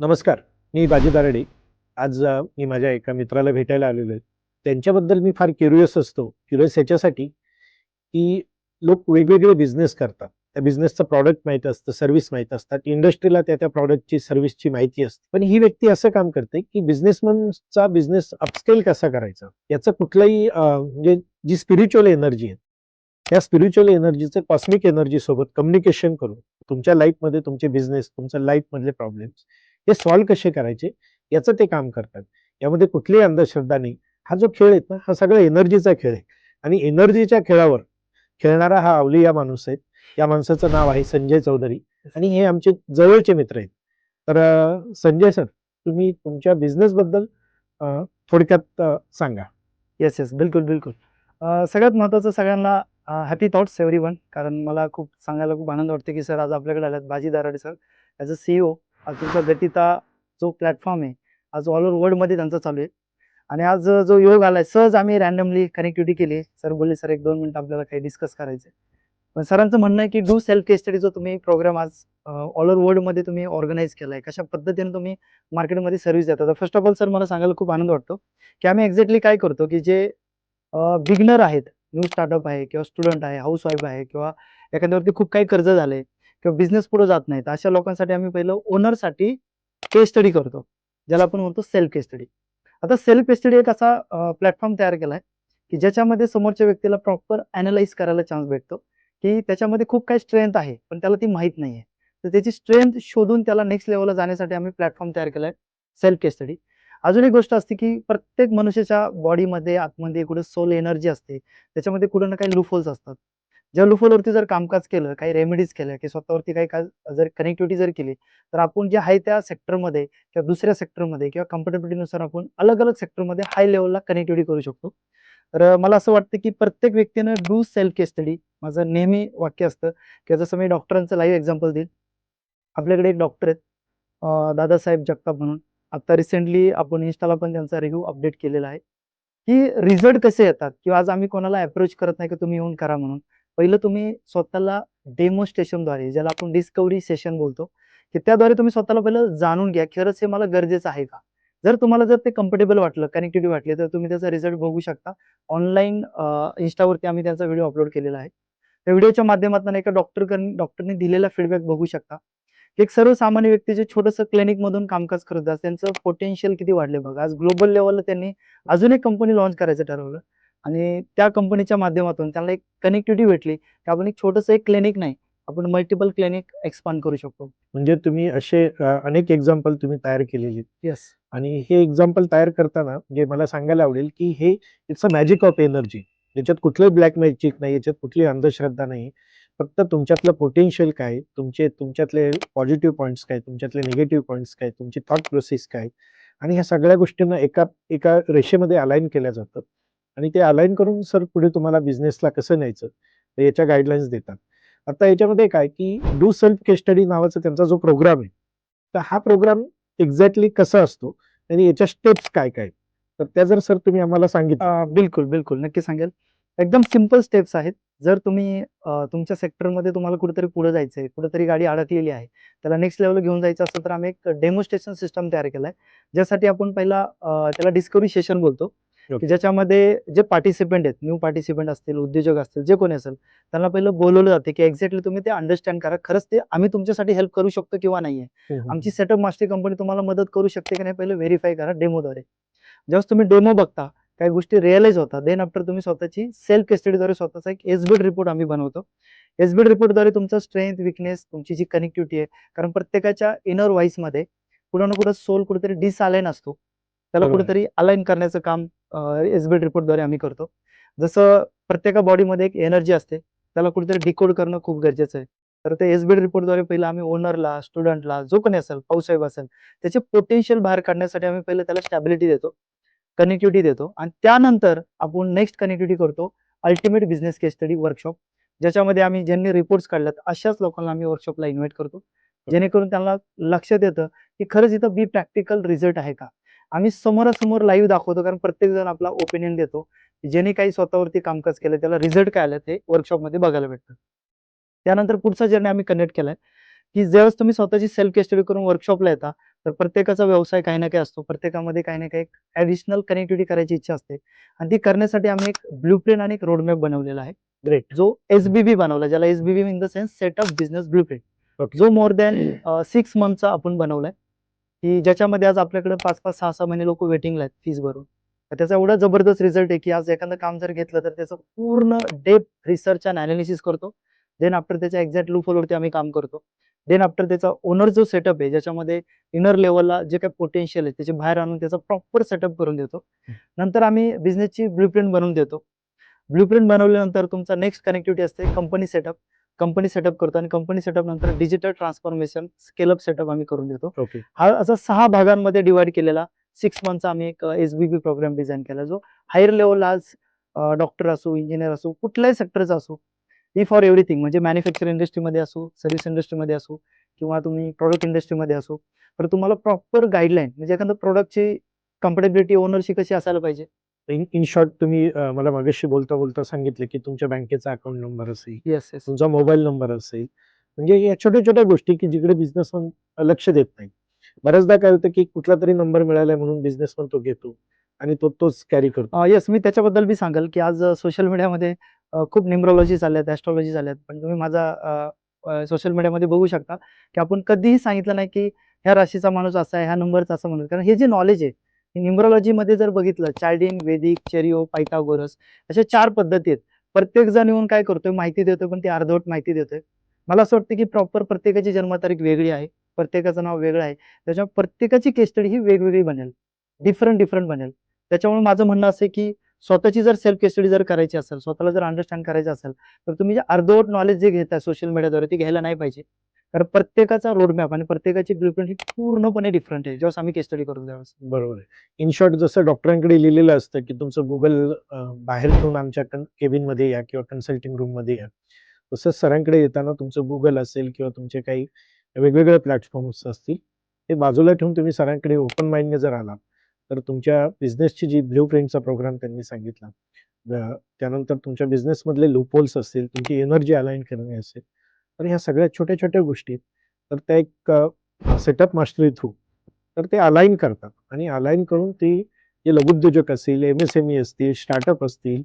नमस्कार. मी बाजी दारडे. आज मी माझ्या एका मित्राला भेटायला आलेलो आहे. त्यांच्याबद्दल मी फार क्युरियस असतो. क्युरियस ह्याच्यासाठी, की लोक वेगवेगळे बिझनेस करतात. त्या बिझनेसचं प्रॉडक्ट माहीत असतं, सर्व्हिस माहीत असतात. इंडस्ट्रीला त्या प्रॉडक्टची, सर्व्हिसची माहिती असते. पण ही व्यक्ती असं काम करते, की बिझनेसमनचा बिझनेस अपस्केल कसा करायचा? याचं कुठलंही म्हणजे जी स्पिरिच्युअल एनर्जी आहे, त्या स्पिरिच्युअल एनर्जीचं कॉस्मिक एनर्जी सोबत कम्युनिकेशन करून तुमच्या लाईफमध्ये तुमचे बिझनेस, तुमच्या लाईफमधले प्रॉब्लेम्स हे सॉल्व्ह कसे करायचे याचं ते काम करतात. यामध्ये कुठलीही अंधश्रद्धा नाही. हा जो खेळ आहे ना, हा सगळा एनर्जीचा खेळ आहे आणि एनर्जीच्या खेळावर खेळणारा हा अवलिया माणूस आहे. या माणसाचं नाव आहे संजय चौधरी आणि हे आमचे जवळचे मित्र आहेत. तर संजय सर, तुम्ही तुमच्या बिझनेसबद्दल थोडक्यात सांगा. Yes, yes. बिलकुल, बिलकुल. सगळ्यात महत्त्वाचं सगळ्यांना हॅपी थॉट्स एव्हरीवन. कारण मला खूप सांगायला खूप आनंद वाटतो, की सर आज आपल्याकडे आलेत बाजी दाराडे सर. ॲज अ CEO आज तुमचा गतिता जो प्लॅटफॉर्म आहे, आज ऑल ओव्हर वर्ल्डमध्ये त्यांचा चालू आहे. आणि आज जो योग आलाय, सहज आम्ही रँडमली कनेक्टिव्हिटी केली. सर बोलले, "सर 1-2 मिनिटं आपल्याला काही डिस्कस करायचं आहे." पण सरांचं म्हणणं आहे, की डू सेल्फ केस स्टडी जो तुम्ही प्रोग्राम आज ऑल ओव्हर वर्ल्डमध्ये तुम्ही ऑर्गनाइज केलाय. कशा पद्धतीने तुम्ही मार्केटमध्ये सर्व्हिस देता. तर फर्स्ट ऑफ ऑल सर मला सांगायला खूप आनंद वाटतो, की आम्ही एक्झॅक्टली काय करतो, की जे बिगिनर आहेत, न्यू स्टार्टअप आहे किंवा स्टुडंट आहे, हाउसवाईफ आहे किंवा एखाद्यावरती खूप काही कर्ज झालंय किंवा बिझनेस पुढे जात नाही. तर अशा लोकांसाठी आम्ही पहिलं ओनरसाठी केस स्टडी करतो. ज्याला आपण म्हणतो सेल्फ केस स्टडी. आता सेल्फ केस स्टडी एक असा प्लॅटफॉर्म तयार केलाय, की ज्याच्यामध्ये समोरच्या व्यक्तीला प्रॉपर ॲनलाईज करायला चान्स भेटतो, की त्याच्यामध्ये खूप काही स्ट्रेंथ आहे, पण त्याला ती माहीत नाहीये. तर त्याची स्ट्रेंथ शोधून त्याला नेक्स्ट लेव्हलला जाण्यासाठी आम्ही प्लॅटफॉर्म तयार केलाय, सेल्फ केस स्टडी. अजून एक गोष्ट असते, की प्रत्येक मनुष्याच्या बॉडीमध्ये आतमध्ये कुठे सोल एनर्जी असते. त्याच्यामध्ये कुठे ना काही लूपहोल्स असतात. ज्या लूपहोलवरती जर कामकाज केलं, काही रेमेडीज केल्या, की स्वतःवरती काही काय जर कनेक्टिव्हिटी जर केली, तर आपण जे आहे त्या सेक्टरमध्ये किंवा दुसऱ्या सेक्टरमध्ये किंवा कम्फर्टेबिलिटीनुसार आपण अलग-अलग सेक्टरमध्ये हाय लेव्हलला कनेक्टिव्हिटी करू शकतो. तर मला असं वाटतं, की प्रत्येक व्यक्तीनं डू सेल्फ केस स्टडी. माझं नेहमी वाक्य असतं, की जसं मी डॉक्टरांचं लाईव्ह एक्झाम्पल देईल. आपल्याकडे एक डॉक्टर आहेत दादासाहेब जगताप म्हणून. आता रिसेंटली आपण Instaला पण त्यांचा रिव्ह्यू अपडेट केलेला आहे, की रिझल्ट कसे येतात किंवा आज आम्ही कोणाला अप्रोच करत नाही, की तुम्ही येऊन करा म्हणून. पहिलं तुम्ही स्वतःला डेमॉन्स्ट्रेशनद्वारे ज्याला आपण डिस्कव्हरी सेशन बोलतो, की त्याद्वारे तुम्ही स्वतःला पहिलं जाणून घ्या, खरंच हे मला गरजेचं आहे का? जर तुम्हाला ते कम्फर्टेबल वाटलं, कनेक्टिव्हिटी वाटली, तर तुम्ही त्याचा रिझल्ट बघू शकता. ऑनलाईन Instaवरती आम्ही त्यांचा व्हिडिओ अपलोड केलेला आहे. त्या व्हिडिओच्या माध्यमातून एका डॉक्टरने दिलेला फीडबॅक बघू शकता. एक सर्वसामान्य व्यक्ती जे छोटंसं क्लिनिकमधून कामकाज करत असतात, त्यांचं पोटेन्शियल किती वाढले बघा. आज ग्लोबल लेव्हलला त्यांनी अजून एक कंपनी लॉन्च करायचं ठरवलं आणि त्या कंपनीच्या माध्यमातून त्यांना एक कनेक्टिव्हिटी भेटली, की आपण एक छोटंसं एक क्लिनिक नाही, आपण मल्टिपल क्लिनिक एक्सपांड करू शकतो. म्हणजे तुम्ही असे अनेक एक्झाम्पल तुम्ही तयार केलेली आहेत. येस. आणि हे एक्झाम्पल तयार करताना म्हणजे मला सांगायला आवडेल, की हे it's a magic of energy. याच्यात कुठलंही ब्लॅक मॅजिक नाही, याच्यात कुठली अंधश्रद्धा नाही. फक्त तुमच्यातलं पोटेन्शियल काय, तुमच्यातले पॉझिटिव्ह पॉइंट्स काय, तुमच्यातले निगेटिव्ह पॉइंट्स काय, तुमची थॉट प्रोसेस काय आणि ह्या सगळ्या गोष्टींना एका एका रेषेमध्ये अलाइन केल्या जातं आणि ते अलाइन करून सर पुढे तुम्हाला बिझनेसला कसं न्यायचं, तर याच्या गाईडलाईन्स देतात. आता याच्यामध्ये काय, की डू सेल्फ केस स्टडी नावाचा त्यांचा जो प्रोग्राम आहे, तर हा प्रोग्राम एक्झॅक्टली कसा असतो आणि याच्या स्टेप्स काय-काय? तर त्या जर सर तुम्ही आम्हाला सांगितल्या. बिलकुल, बिलकुल. नक्की सांगेल. एकदम सिंपल स्टेप्स आहेत. जर तुम्ही तुमच्या सेक्टरमध्ये तुम्हाला कुठेतरी पुढे जायचंय, कुठेतरी गाडी अडकलेली आहे, त्याला नेक्स्ट लेव्हलला घेऊन जायचं असेल, तर आम्ही एक डेमॉन्स्ट्रेशन सिस्टम तयार केलाय. ज्यासाठी आपण पहिला त्याला डिस्कव्हरी सेशन बोलतो, की ओके. ज्याच्यामध्ये जे पार्टिसिपंट आहेत, न्यू पार्टिसिपंट असतील, उद्योजक असतील, जे कोणी असेल, त्यांना पहिलं बोलावलं जाते, की एक्झॅक्टली तुम्ही ते अंडरस्टँड करा. खरंच ते आम्ही तुमच्यासाठी हेल्प करू शकतो किंवा नाहीये. हं, हं, आमची हं. सेटअप मास्टर कंपनी तुम्हाला मदत करू शकते की नाही, पहिलं व्हेरिफाय करा डेमोद्वारे. ज्यावेळेस तुम्ही डेमो बघता, काही गोष्टी रिअलाईज होतात. देन आफ्टर तुम्ही स्वतःची सेल्फ कस्टडीद्वारे स्वतःचा एक एस-बिल्ड रिपोर्ट आम्ही बनवतो. एस-बिल्ड रिपोर्टद्वारे तुमचा स्ट्रेंथ, वीकनेस, तुमची जी कनेक्टिव्हिटी आहे, कारण प्रत्येकाच्या इनर व्हॉईसमध्ये कुठं ना कुठं सोल कुठेतरी डिसअलाइन असतो. त्याला बरोबर आहे. कुठेतरी अलाइन करण्याचं काम एस-बिल्ड रिपोर्टद्वारे आम्ही करतो. जसं प्रत्येका बॉडीमध्ये एक एनर्जी असते, त्याला कुठेतरी डिकोड करणं खूप गरजेचं आहे. तर ते एस-बिल्ड रिपोर्टद्वारे पहिलं आम्ही ओनरला, स्टुडंटला, जो कोणी असेल, हाउसवाईफ असेल, त्याचे पोटेन्शियल बाहेर काढण्यासाठी आम्ही पहिलं त्याला स्टॅबिलिटी देतो. कनेक्टिव्हिटी देतो आणि त्यानंतर आपण नेक्स्ट कनेक्टिव्हिटी करतो अल्टिमेट बिझनेस केस स्टडी वर्कशॉप. ज्याच्यामध्ये आम्ही ज्यांनी रिपोर्ट्स काढल्यात अशाच लोकांना आम्ही वर्कशॉपला इन्व्हाईट करतो. जेणेकरून त्यांना लक्षात येतं, की खरंच इथं प्रॅक्टिकल रिझल्ट आहे का? आम्ही समोरासमोर लाईव्ह दाखवतो कारण प्रत्येकजण आपला ओपिनियन देतो. ज्याने काही स्वतःवरती कामकाज केलं त्याला रिझल्ट काय आलं ते वर्कशॉपमध्ये बघायला भेटतं. त्यानंतर पुढचा जर्नी आम्ही कनेक्ट केलाय, की ज्यावेळेस तुम्ही स्वतःची सेल्फ कस्टडी करून वर्कशॉपला येता, तर प्रत्येकाचा व्यवसाय काही ना काही असतो. प्रत्येकामध्ये काही ना काही ॲडिशनल कनेक्टिव्हिटी करायची इच्छा असते आणि ती करण्यासाठी आम्ही एक ब्लूप्रिंट आणि एक रोडमॅप बनवलेला आहे. ग्रेट. जो एस-बी-बी बनवला, ज्याला SBB in the sense set of business blueprint. Okay. जो मोर दॅन 6 मंथचा आपण बनवलाय, की ज्याच्यामध्ये आज आपल्याकडे 5-5, 6-6 महिने लोकं वेटिंगला आहेत फीस भरून. तर त्याचा एवढा जबरदस्त रिझल्ट आहे, की आज एखादं काम जर घेतलं तर त्याचं पूर्ण डेप्थ रिसर्च अँड एनालिसिस करतो. देन आफ्टर त्याच्या एक्झॅक्ट लूपहोलवरती आम्ही काम करतो. देन आफ्टर त्याचा ओनर जो सेटअप आहे, ज्याच्यामध्ये इनर लेव्हलला जे काही पोटेन्शियल आहे, त्याचे बाहेर आणून त्याचा प्रॉपर सेटअप करून देतो. नंतर आम्ही बिझनेसची ब्लूप्रिंट बनवून देतो. ब्लूप्रिंट बनवल्यानंतर तुमचा नेक्स्ट कनेक्टिव्हिटी असते कंपनी सेटअप. कंपनी सेटअप करतो आणि कंपनी सेटअप नंतर डिजिटल ट्रान्सफॉर्मेशन, स्केल सेटअप आम्ही करून देतो. ओके. हा असा 6 भागांमध्ये डिव्हाईड केलेला 6 मंथचा आम्ही एक एस-बी-बी प्रोग्राम डिझाइन केला, जो हायर लेव्हलला आज डॉक्टर असो, इंजिनिअर असो, कुठल्याही सेक्टरचा असो, ही फॉर एव्हरीथिंग म्हणजे मॅन्युफॅक्चरिंग इंडस्ट्रीमध्ये असो, सर्व्हिस इंडस्ट्रीमध्ये असो किंवा तुम्ही प्रॉडक्ट इंडस्ट्रीमध्ये असो, तर तुम्हाला प्रॉपर गाईडलाईन म्हणजे एखाद्या प्रॉडक्टची कंपॅटेबिलिटी ओनरशी कशी असायला पाहिजे. इन शॉर्ट तुम्ही मला मगाशी बोलता सांगितले, की तुमच्या बँकेचा अकाउंट नंबर असेल, येस, येस. तुमचा मोबाईल नंबर असेल, म्हणजे या छोट्या-छोट्या गोष्टी, की जिकडे बिझनेसमन लक्ष देत नाही. बऱ्याचदा काय होतं, की कुठलातरी नंबर मिळालाय म्हणून बिझनेसमन तो घेतो आणि तोच कॅरी करतो. येस, मी त्याच्याबद्दल बी सांगेल, की आज सोशल मीडियामध्ये खूप न्यूमरोलॉजी चालल्यात, ॲस्ट्रोलॉजी चालल्यात. पण तुम्ही माझा सोशल मीडियामध्ये बघू शकता, की आपण कधीही सांगितलं नाही, की ह्या राशीचा माणूस असा आहे, ह्या नंबरचा असा म्हणून. कारण हे जे नॉलेज आहे, हे न्यूमरोलॉजीमध्ये जर बघितलं, चार्डिन, वेदिक, चेरिओ, पायथागोरस अशा 4 पद्धती आहेत. प्रत्येक जण येऊन काय करतोय, माहिती देतोय, पण ती अर्धवट माहिती देतोय. मला असं वाटतं, की प्रॉपर प्रत्येकाची जन्मतारीख वेगळी आहे. प्रत्येकाचं नाव वेगळं आहे. त्याच्यामुळे प्रत्येकाची केस स्टडी ही वेगवेगळी बनेल. डिफरंट बनेल. त्याच्यामुळे माझं म्हणणं असं आहे, की स्वतःची जर सेल्फ स्टडी जर करायची असेल, स्वतःला जर अंडरस्टँड करायचं असेल, तर तुम्ही जे अर्धवट नॉलेज जे घेताय सोशल मीडियाद्वारे ते घ्यायला नाही पाहिजे. कारण प्रत्येकाचा रोडमॅप आणि प्रत्येकाची ब्लूप्रिंट ही पूर्णपणे डिफरंट आहे. ज्यावेळेस आम्ही केस स्टडी करतो त्यावेळेस. बरोबर आहे. इन शॉर्ट जसं डॉक्टरांकडे लिहिलेलं असतं, की तुमचं Google बाहेर ठेवून आमच्या केबिनमध्ये या किंवा कन्सल्टिंग रूममध्ये या. तसंच सरांकडे येताना तुमचं Google असेल किंवा तुमचे काही वेगवेगळे प्लॅटफॉर्म्स असतील, ते बाजूला ठेवून तुम्ही सरांकडे ओपन माइंडने जर आलात, तर तुमच्या बिझनेसची जी ब्लूप्रिंटचा प्रोग्राम त्यांनी सांगितला, त्यानंतर तुमच्या बिझनेसमधले लूपहोल्स असतील, तुमची एनर्जी अलाइन करणे असेल, तर ह्या सगळ्या छोट्या-छोट्या गोष्टी आहेत. तर त्या एक सेटअप मास्टरी थ्रू तर ते अलाइन करतात आणि अलाइन करून ते जे लघुउद्योजक असतील, एम-एस-एम-ई असतील, स्टार्टअप असतील,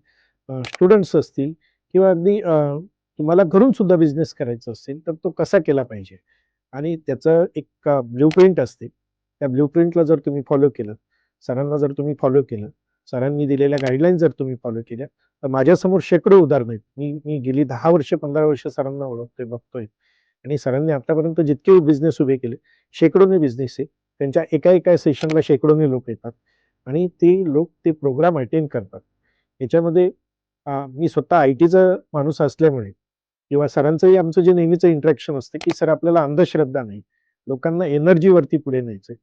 स्टुडंट्स असतील किंवा अगदी तुम्हाला घरून सुद्धा बिझनेस करायचा असेल, तर तो कसा केला पाहिजे आणि त्याचं एक ब्लूप्रिंट असते. त्या ब्लूप्रिंटला जर तुम्ही फॉलो केलं, सरांना जर तुम्ही फॉलो केलं, सरांनी दिलेल्या गाईडलाईन्स जर तुम्ही फॉलो केल्या, तर माझ्यासमोर शेकडो उदाहरणं आहेत. मी मी गेली 10 वर्ष, 15 वर्ष सरांना ओळखतोय, बघतोय आणि सरांनी आतापर्यंत जितके बिझनेस उभे केले, शेकडोनी बिझनेस आहे. त्यांच्या एका सेशनला शेकडोनी लोक येतात आणि ते लोक ते प्रोग्राम अटेंड करतात. याच्यामध्ये मी स्वतः आय-टीचा माणूस असल्यामुळे किंवा सरांचंही आमचं जे नेहमीचं इंटरॅक्शन असतं, की सर आपल्याला अंधश्रद्धा नाही. लोकांना एनर्जीवरती पुढे न्यायचंय.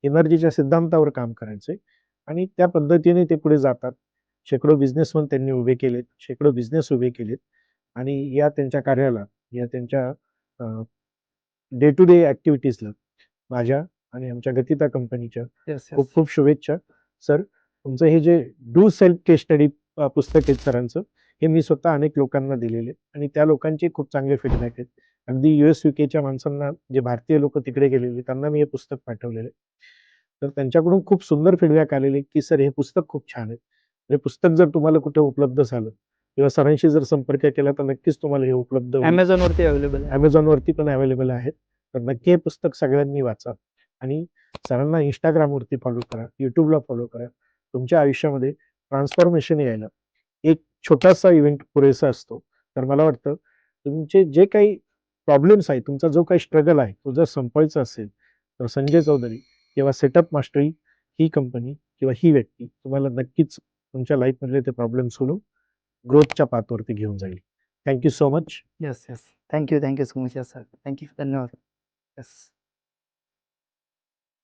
एनर्जीच्या सिद्धांतावर काम करायचंय आणि त्या पद्धतीने ते पुढे जातात. शेकडो बिझनेसमन त्यांनी उभे केलेत, शेकडो बिझनेस उभे केलेत आणि या त्यांच्या कार्याला, या त्यांच्या डे टू डे ॲक्टिव्हिटीजला माझ्या आणि आमच्या गतिता कंपनीच्या येस, येस. खूप खूप शुभेच्छा. सर, तुमचं हे जे डू सेल्फ केस स्टडी पुस्तक आहे सरांचं, हे मी स्वतः अनेक लोकांना दिलेले आणि त्या लोकांचे खूप चांगले फीडबॅक आहेत. अगदी यूएस-यूकेच्या माणसांना, जे भारतीय लोकं तिकडे गेलेले, त्यांना मी हे पुस्तक पाठवलेलं आहे. तर त्यांच्याकडून खूप सुंदर फीडबॅक आलेले, की सर हे पुस्तक खूप छान आहे. हे पुस्तक जर तुम्हाला कुठे उपलब्ध झालं किंवा सरांशी जर संपर्क केला, तर नक्कीच तुम्हाला हे उपलब्ध होईल. Amazonवरती अवेलेबल आहे. Amazonवरती पण अवेलेबल आहेत. तर नक्की हे पुस्तक सगळ्यांनी वाचा आणि सरांना Instagramवरती फॉलो करा, YouTubeला फॉलो करा. तुमच्या आयुष्यामध्ये ट्रान्सफॉर्मेशन यायला एक छोटासा इव्हेंट पुरेसा असतो. तर मला वाटतं तुमचे जे काही प्रॉब्लेम्स आहेत, तुमचा जो काही स्ट्रगल आहे, तो जर संपवायचा असेल, तर संजय चौधरी किंवा सेटअप मास्टरी ही कंपनी किंवा ही व्यक्ती तुम्हाला नक्कीच तुमच्या लाईफमधले ते प्रॉब्लेम सोडवून ग्रोथच्या पाथवरती घेऊन जाईल. Thank so much. Yes, yes. Thank you so much. Yes sir. Thank you. धन्यवाद. येस.